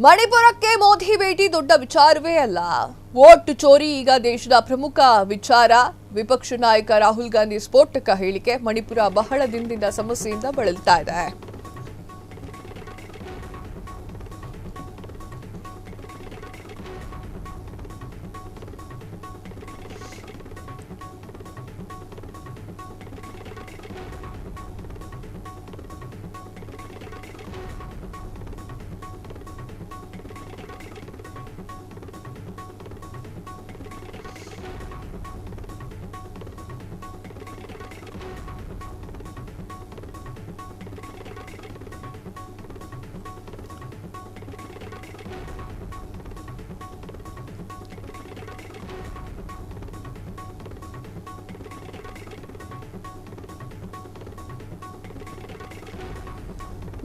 ಮಣಿಪುರಕ್ಕೆ ಮೋದಿ ಭೇಟಿ ದೊಡ್ಡ ವಿಚಾರವೇ ಅಲ್ಲ. ವೋಟ್ ಚೋರಿ ಈಗ ದೇಶದ ಪ್ರಮುಖ ವಿಚಾರ. ವಿಪಕ್ಷ ನಾಯಕ ರಾಹುಲ್ ಗಾಂಧಿ ಸ್ಫೋಟಕ ಹೇಳಿಕೆ. ಮಣಿಪುರ ಬಹಳ ದಿನದಿಂದ ಸಮಸ್ಯೆಯಿಂದ ಬಳಲ್ತಾ ಇದೆ.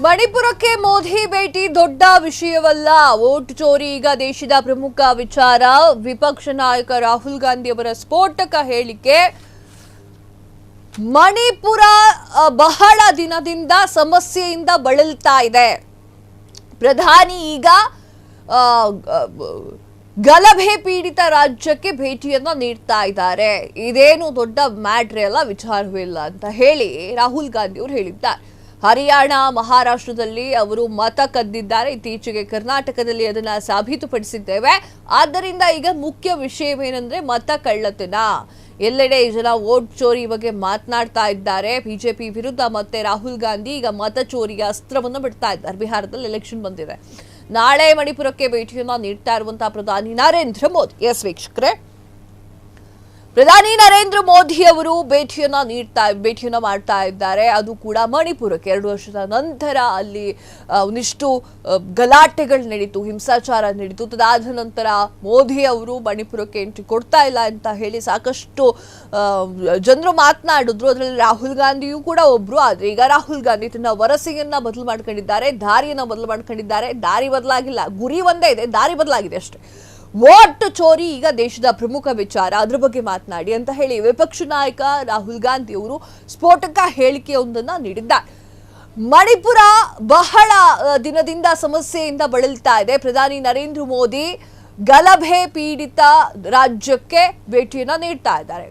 ಮಣಿಪುರಕ್ಕೆ ಮೋದಿ ಭೇಟಿ ದೊಡ್ಡ ವಿಷಯವಲ್ಲ. ವೋಟ್ ಚೋರಿ ಈಗ ದೇಶದ ಪ್ರಮುಖ ವಿಚಾರ. ವಿಪಕ್ಷ ನಾಯಕ ರಾಹುಲ್ ಗಾಂಧಿ ಅವರ ಸ್ಫೋಟಕ ಹೇಳಿಕೆ. ಮಣಿಪುರ ಬಹಳ ದಿನದಿಂದ ಸಮಸ್ಯೆಯಿಂದ ಬಳಲ್ತಾ ಇದೆ. ಪ್ರಧಾನಿ ಈಗ ಗಲಭೆ ಪೀಡಿತ ರಾಜ್ಯಕ್ಕೆ ಭೇಟಿಯನ್ನ ನೀಡ್ತಾ ಇದ್ದಾರೆ. ಇದೇನು ದೊಡ್ಡ ಮ್ಯಾಟ್ರೇ ಅಲ್ಲ, ವಿಚಾರವೇ ಇಲ್ಲ ಅಂತ ಹೇಳಿ ರಾಹುಲ್ ಗಾಂಧಿ ಅವರು ಹೇಳಿದ್ದಾರೆ. ಹರಿಯಾಣ, ಮಹಾರಾಷ್ಟ್ರದಲ್ಲಿ ಅವರು ಮತ ಕದ್ದಿದ್ದಾರೆ. ಇತ್ತೀಚೆಗೆ ಕರ್ನಾಟಕದಲ್ಲಿ ಅದನ್ನ ಸಾಬೀತುಪಡಿಸಿದ್ದೇವೆ. ಆದ್ದರಿಂದ ಈಗ ಮುಖ್ಯ ವಿಷಯವೇನೆಂದ್ರೆ ಮತ ಕಳ್ಳತನ. ಎಲ್ಲೆಡೆ ಜನ ವೋಟ್ ಚೋರಿ ಬಗ್ಗೆ ಮಾತನಾಡ್ತಾ ಇದ್ದಾರೆ. ಬಿಜೆಪಿ ವಿರುದ್ಧ ಮತ್ತೆ ರಾಹುಲ್ ಗಾಂಧಿ ಈಗ ಮತ ಚೋರಿಯ ಅಸ್ತ್ರವನ್ನು ಬಿಡ್ತಾ ಇದ್ದಾರೆ. ಬಿಹಾರದಲ್ಲಿ ಎಲೆಕ್ಷನ್ ಬಂದಿದೆ. ನಾಳೆ ಮಣಿಪುರಕ್ಕೆ ಭೇಟಿಯನ್ನ ನೀಡ್ತಾ ಇರುವಂತಹ ಪ್ರಧಾನಿ ನರೇಂದ್ರ ಮೋದಿ. ಎಸ್ ವೀಕ್ಷಕರೇ, ಪ್ರಧಾನಿ ನರೇಂದ್ರ ಮೋದಿ ಅವರು ಭೇಟಿಯನ್ನ ಮಾಡ್ತಾ ಇದ್ದಾರೆ. ಅದು ಕೂಡ ಮಣಿಪುರಕ್ಕೆ. 2 ವರ್ಷದ ನಂತರ ಅಲ್ಲಿ ಒಂದಿಷ್ಟು ಗಲಾಟೆಗಳು ನಡೀತು, ಹಿಂಸಾಚಾರ ನಡೀತು. ತದಾದ ನಂತರ ಮೋದಿ ಅವರು ಮಣಿಪುರಕ್ಕೆ ಎಂಟ್ರಿ ಕೊಡ್ತಾ ಇಲ್ಲ ಅಂತ ಹೇಳಿ ಸಾಕಷ್ಟು ಜನರು ಮಾತನಾಡಿದ್ರು. ಅದರಲ್ಲಿ ರಾಹುಲ್ ಗಾಂಧಿಯೂ ಕೂಡ ಒಬ್ರು. ಆದ್ರೆ ಈಗ ರಾಹುಲ್ ಗಾಂಧಿ ತನ್ನ ವರಸೆಯನ್ನ ಬದಲು ಮಾಡ್ಕೊಂಡಿದ್ದಾರೆ, ದಾರಿಯನ್ನ ಬದಲು ಮಾಡ್ಕೊಂಡಿದ್ದಾರೆ. ದಾರಿ ಬದಲಾಗಿಲ್ಲ, ಗುರಿ ಒಂದೇ ಇದೆ, ದಾರಿ ಬದಲಾಗಿದೆ ಅಷ್ಟೇ. ವೋಟ್ ಚೋರಿ ಈಗ ದೇಶದ ಪ್ರಮುಖ ವಿಚಾರ, ಅದ್ರ ಬಗ್ಗೆ ಮಾತನಾಡಿ ಅಂತ ಹೇಳಿ ವಿಪಕ್ಷ ನಾಯಕ ರಾಹುಲ್ ಗಾಂಧಿ ಅವರು ಸ್ಫೋಟಕ ಹೇಳಿಕೆಯೊಂದನ್ನು ನೀಡಿದ್ದಾರೆ. ಮಣಿಪುರ ಬಹಳ ದಿನದಿಂದ ಸಮಸ್ಯೆಯಿಂದ ಬಳಲ್ತಾ ಇದೆ. ಪ್ರಧಾನಿ ನರೇಂದ್ರ ಮೋದಿ ಗಲಭೆ ಪೀಡಿತ ರಾಜ್ಯಕ್ಕೆ ಭೇಟಿಯನ್ನ ನೀಡ್ತಾ ಇದ್ದಾರೆ.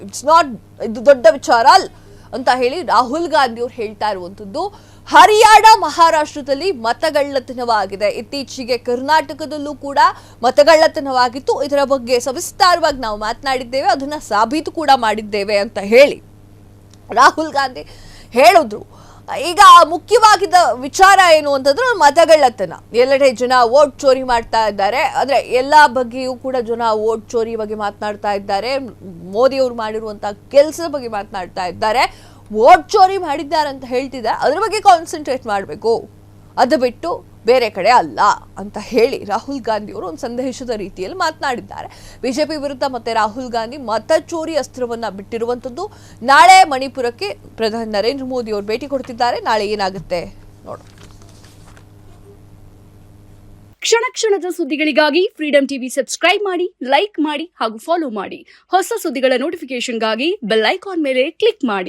ಇದು ದೊಡ್ಡ ವಿಚಾರ ಅಲ್ಲ ಅಂತ ಹೇಳಿ ರಾಹುಲ್ ಗಾಂಧಿ ಅವರು ಹೇಳ್ತಾ ಇರುವಂತದ್ದು. ಹರಿಯಾಣ, ಮಹಾರಾಷ್ಟ್ರದಲ್ಲಿ ಮತಗಳ್ಳತನವಾಗಿದೆ. ಇತ್ತೀಚೆಗೆ ಕರ್ನಾಟಕದಲ್ಲೂ ಕೂಡ ಮತಗಳ್ಳತನವಾಗಿತ್ತು. ಇದರ ಬಗ್ಗೆ ಸವಿಸ್ತಾರವಾಗಿ ನಾವು ಮಾತನಾಡಿದ್ದೇವೆ, ಅದನ್ನ ಸಾಬೀತು ಕೂಡ ಮಾಡಿದ್ದೇವೆ ಅಂತ ಹೇಳಿ ರಾಹುಲ್ ಗಾಂಧಿ ಹೇಳಿದ್ರು. ಈಗ ಮುಖ್ಯವಾಗಿದ್ದ ವಿಚಾರ ಏನು ಅಂತಂದ್ರೆ ಮತಗಳ್ಳತನ. ಎಲ್ಲೆಡೆ ಜನ ವೋಟ್ ಚೋರಿ ಮಾಡ್ತಾ ಇದ್ದಾರೆ. ಅಂದ್ರೆ ಎಲ್ಲಾ ಬಗ್ಗೆಯೂ ಕೂಡ ಜನ ವೋಟ್ ಚೋರಿ ಬಗ್ಗೆ ಮಾತನಾಡ್ತಾ ಇದ್ದಾರೆ. ಮೋದಿ ಅವರು ಮಾಡಿರುವಂತಹ ಕೆಲಸದ ಬಗ್ಗೆ ಮಾತನಾಡ್ತಾ ಇದ್ದಾರೆ. ವೋಟ್ ಚೋರಿ ಮಾಡಿದ್ದಾರೆ ಅಂತ ಹೇಳ್ತಿದ್ದಾರೆ, ಅದ್ರ ಬಗ್ಗೆ ಕಾನ್ಸಂಟ್ರೇಟ್ ಮಾಡಬೇಕು, ಅದು ಬಿಟ್ಟು ಬೇರೆ ಕಡೆ ಅಲ್ಲ ಅಂತ ಹೇಳಿ ರಾಹುಲ್ ಗಾಂಧಿ ಅವರು ಒಂದು ಸಂದೇಶದ ರೀತಿಯಲ್ಲಿ ಮಾತನಾಡಿದ್ದಾರೆ. ಬಿಜೆಪಿ ವಿರುದ್ಧ ಮತ್ತೆ ರಾಹುಲ್ ಗಾಂಧಿ ಮತ ಚೋರಿ ಅಸ್ತ್ರವನ್ನ ಬಿಟ್ಟಿರುವಂತದ್ದು. ನಾಳೆ ಮಣಿಪುರಕ್ಕೆ ಪ್ರಧಾನಿ ನರೇಂದ್ರ ಮೋದಿ ಅವರು ಭೇಟಿ ಕೊಡ್ತಿದ್ದಾರೆ. ನಾಳೆ ಏನಾಗುತ್ತೆ ನೋಡು. ಕ್ಷಣ ಕ್ಷಣದ ಸುದ್ದಿಗಳಿಗಾಗಿ ಫ್ರೀಡಂ ಟಿವಿ ಸಬ್ಸ್ಕ್ರೈಬ್ ಮಾಡಿ, ಲೈಕ್ ಮಾಡಿ ಹಾಗೂ ಫಾಲೋ ಮಾಡಿ. ಹೊಸ ಸುದ್ದಿಗಳ ನೋಟಿಫಿಕೇಶನ್ಗಾಗಿ ಬೆಲ್ ಐಕಾನ್ ಮೇಲೆ ಕ್ಲಿಕ್ ಮಾಡಿ.